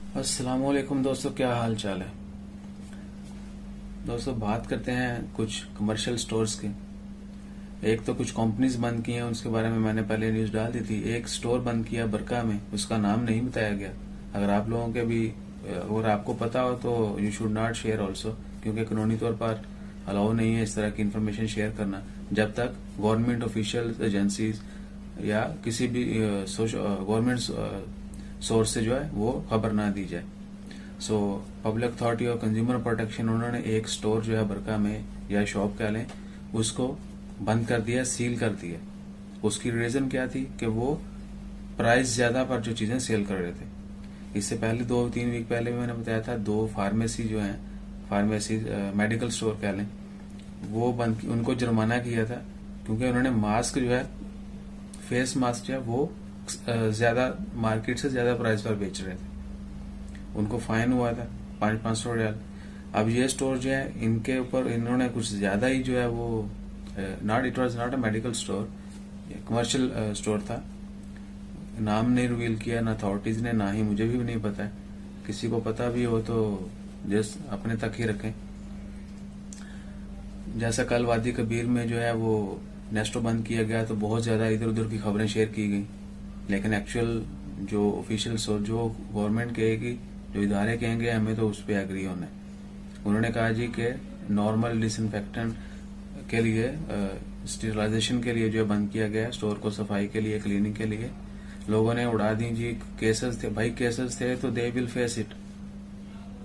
अस्सलाम वालेकुम दोस्तों, क्या हाल चाल है। दोस्तों बात करते हैं कुछ कमर्शियल स्टोर्स की। एक तो कुछ कंपनीज बंद की हैं, उसके बारे में मैंने पहले न्यूज डाल दी थी। एक स्टोर बंद किया बरका में, उसका नाम नहीं बताया गया। अगर आप लोगों के भी अगर आपको पता हो तो you should not share also, क्योंकि कानूनी तौर पर अलाउ नहीं है इस तरह की इन्फॉर्मेशन शेयर करना जब तक गवर्नमेंट ऑफिशियल एजेंसीज या किसी भी गवर्नमेंट सोर्स से जो है वो खबर ना दी जाए। सो पब्लिक अथॉरिटी और कंज्यूमर प्रोटेक्शन उन्होंने एक स्टोर जो है बरका में या शॉप कह लें उसको बंद कर दिया, सील कर दिया। उसकी रीजन क्या थी कि वो प्राइस ज्यादा पर जो चीजें सेल कर रहे थे। इससे पहले 2-3 वीक पहले भी मैंने बताया था, 2 फार्मेसी जो है, फार्मेसी मेडिकल स्टोर कह लें, वो बंद, उनको जुर्माना किया था क्योंकि उन्होंने मास्क जो है, फेस मास्क जो है वो ज्यादा मार्केट से ज्यादा प्राइस पर बेच रहे थे। उनको फाइन हुआ था 500-500 रियाल। अब ये स्टोर जो है इनके ऊपर इन्होंने कुछ ज्यादा ही जो है वो it was not a medical store, commercial store था। नाम नहीं रिवील किया ना अथॉरिटीज ने, ना ही मुझे भी नहीं पता है। किसी को पता भी हो तो जस्ट अपने तक ही रखें। जैसा कल वादी कबीर में जो है वो नेस्टो बंद किया गया तो बहुत ज्यादा इधर उधर की खबरें शेयर की गई, लेकिन एक्चुअल जो ऑफिशियल सोर्स जो गवर्नमेंट कहेगी, जो इदारे कहेंगे, हमें तो उस पर एग्री होना है। उन्होंने कहा जी कि नॉर्मल डिसइंफेक्टेंट के लिए, स्टेरिलाइजेशन के लिए जो बंद किया गया स्टोर को, सफाई के लिए, क्लीनिंग के लिए। लोगों ने उड़ा दी जी, केसेस थे भाई, केसेस थे तो दे विल फेस इट।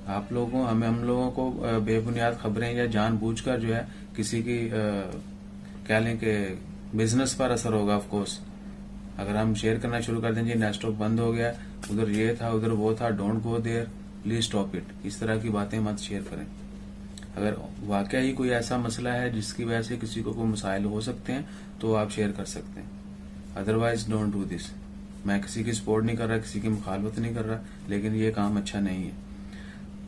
आप लोगों हम लोगों को बेबुनियाद खबरें या जानबूझकर जो है किसी की कह लें कि बिजनेस पर असर होगा। ऑफ कोर्स अगर हम शेयर करना शुरू कर दें जी नेस्टो बंद हो गया, उधर ये था, उधर वो था, don't go there, please stop it, इस तरह की बातें मत शेयर करें। अगर वाकया ही कोई ऐसा मसला है जिसकी वजह से किसी को कोई मसाइल हो सकते हैं तो आप शेयर कर सकते हैं, अदरवाइज डोंट डू दिस। मैं किसी की सपोर्ट नहीं कर रहा, किसी की मुखालफत नहीं कर रहा, लेकिन ये काम अच्छा नहीं है।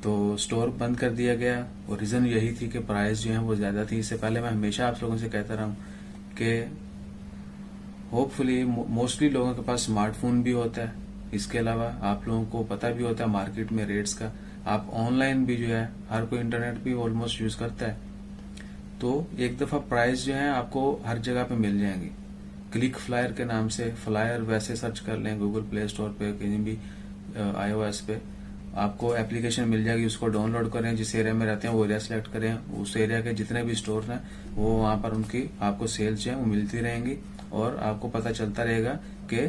तो स्टोर बंद कर दिया गया और रीजन यही थी कि प्राइस जो है वो ज्यादा थी। इससे पहले मैं हमेशा आप लोगों से कहता रहा हूँ कि होपफुली मोस्टली लोगों के पास स्मार्टफोन भी होता है, इसके अलावा आप लोगों को पता भी होता है मार्केट में रेट्स का। आप ऑनलाइन भी जो है, हर कोई इंटरनेट भी ऑलमोस्ट यूज करता है, तो एक दफा प्राइस जो है आपको हर जगह पे मिल जाएंगी। क्लिक फ्लायर के नाम से, फ्लायर वैसे सर्च कर लें गूगल प्ले स्टोर पे, कहीं भी iOS पे आपको एप्लीकेशन मिल जाएगी, उसको डाउनलोड करें। जिस एरिया में रहते हैं वो एरिया सेलेक्ट करें, उस एरिया के जितने भी स्टोर हैं वो वहां पर उनकी आपको सेल्स जो है वो मिलती रहेंगी और आपको पता चलता रहेगा कि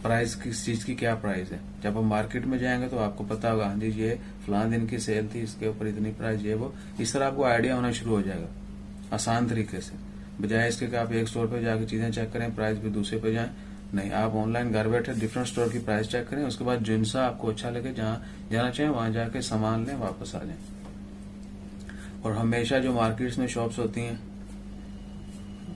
प्राइस किस चीज की क्या प्राइस है। जब आप मार्केट में जाएंगे तो आपको पता होगा, हाँ जी ये फलां दिन की सेल थी, इसके ऊपर इतनी प्राइस, ये वो, इस तरह आपको आइडिया होना शुरू हो जाएगा आसान तरीके से। बजाय इसके कि आप एक स्टोर पे जाकर चीजें चेक करें, प्राइस भी दूसरे पे जाएं। नहीं, आप ऑनलाइन घर बैठे डिफरेंट स्टोर की प्राइस चेक करें, उसके बाद जिन सा आपको अच्छा लगे, जहां जाना चाहें वहां जाके सामान लें, वापस आ जाएं। और हमेशा जो मार्केट्स में शॉप्स होती हैं,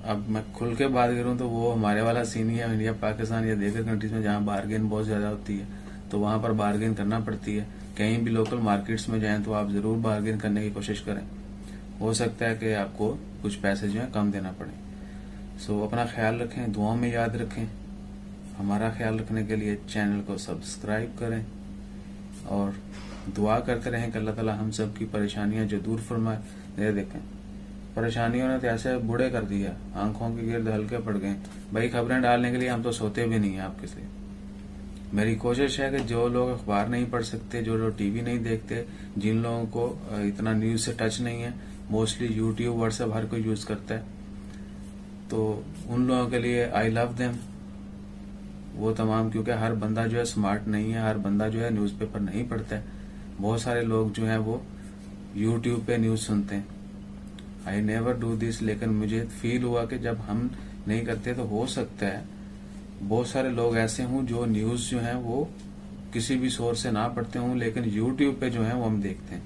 अब मैं खुल के बात करूं तो वो हमारे वाला सीन ही है इंडिया, पाकिस्तान या दीगर कंट्रीज में, जहां बार्गेन बहुत ज्यादा होती है तो वहां पर बार्गेन करना पड़ती है। कहीं भी लोकल मार्केट्स में जाएं तो आप जरूर बार्गेन करने की कोशिश करें। हो सकता है कि आपको कुछ पैसे जो है कम देना पड़े। सो अपना ख्याल रखें, दुआओं में याद रखें। हमारा ख्याल रखने के लिए चैनल को सब्सक्राइब करें और दुआ करते रहें कि अल्लाह ताला हम सब की परेशानियां जो दूर फरमाए। ये देखें, परेशानियों ने तो ऐसे बूढ़े कर दिया, आंखों के गिर्द हल्के पड़ गए। भाई खबरें डालने के लिए हम तो सोते भी नहीं है आपके से। मेरी कोशिश है कि जो लोग अखबार नहीं पढ़ सकते, जो लोग टीवी नहीं देखते, जिन लोगों को इतना न्यूज से टच नहीं है, मोस्टली यूट्यूब, व्हाट्सएप हर कोई यूज करता है, तो उन लोगों के लिए आई लव देम वो तमाम। क्योंकि हर बंदा जो है स्मार्ट नहीं है, हर बंदा जो है न्यूज़पेपर नहीं पढ़ता है। बहुत सारे लोग जो है वो यूट्यूब पे न्यूज सुनते हैं। आई नेवर डू दिस, लेकिन मुझे फील हुआ कि जब हम नहीं करते तो हो सकता है बहुत सारे लोग ऐसे हों जो न्यूज जो है वो किसी भी सोर्स से ना पढ़ते हों, लेकिन यूट्यूब पे जो है वो हम देखते हैं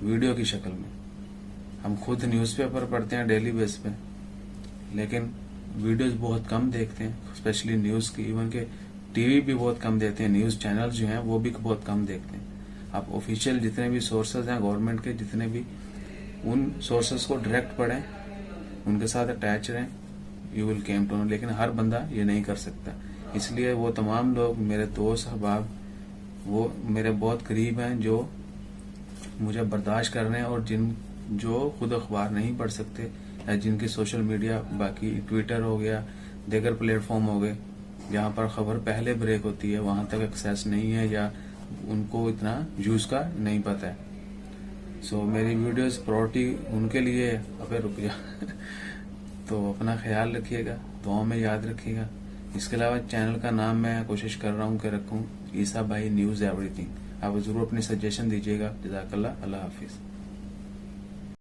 वीडियो की शक्ल में। हम खुद न्यूज़पेपर पढ़ते हैं डेली बेस पे, लेकिन वीडियोस बहुत कम देखते हैं, स्पेशली न्यूज की। इवन के टीवी भी बहुत कम देते हैं, न्यूज चैनल जो हैं वो भी बहुत कम देखते हैं। आप ऑफिशियल जितने भी सोर्सेज हैं गवर्नमेंट के, जितने भी, उन सोर्सेज को डायरेक्ट पढ़ें, उनके साथ अटैच रहें, you will came to know. लेकिन हर बंदा ये नहीं कर सकता, इसलिए वो तमाम लोग, मेरे दोस्त अहबाब वो मेरे बहुत करीब हैं, जो मुझे बर्दाश्त कर रहे हैं, और जो खुद अखबार नहीं पढ़ सकते, या जिनकी सोशल मीडिया, बाकी ट्विटर हो गया, दीगर प्लेटफॉर्म हो गए, जहाँ पर खबर पहले ब्रेक होती है, वहां तक एक्सेस नहीं है, या उनको इतना यूज का नहीं पता है। सो मेरी वीडियोस प्रायोरिटी उनके लिए है। अबे रुक जा। तो अपना ख्याल रखिएगा, दुआ में याद रखिएगा। इसके अलावा चैनल का नाम मैं कोशिश कर रहा हूँ कि रखूँ ईसा भाई न्यूज़ एवरीथिंग। आप जरूर अपनी सजेशन दीजिएगा। जज़ाकल्लाह। अल्लाह हाफिज़।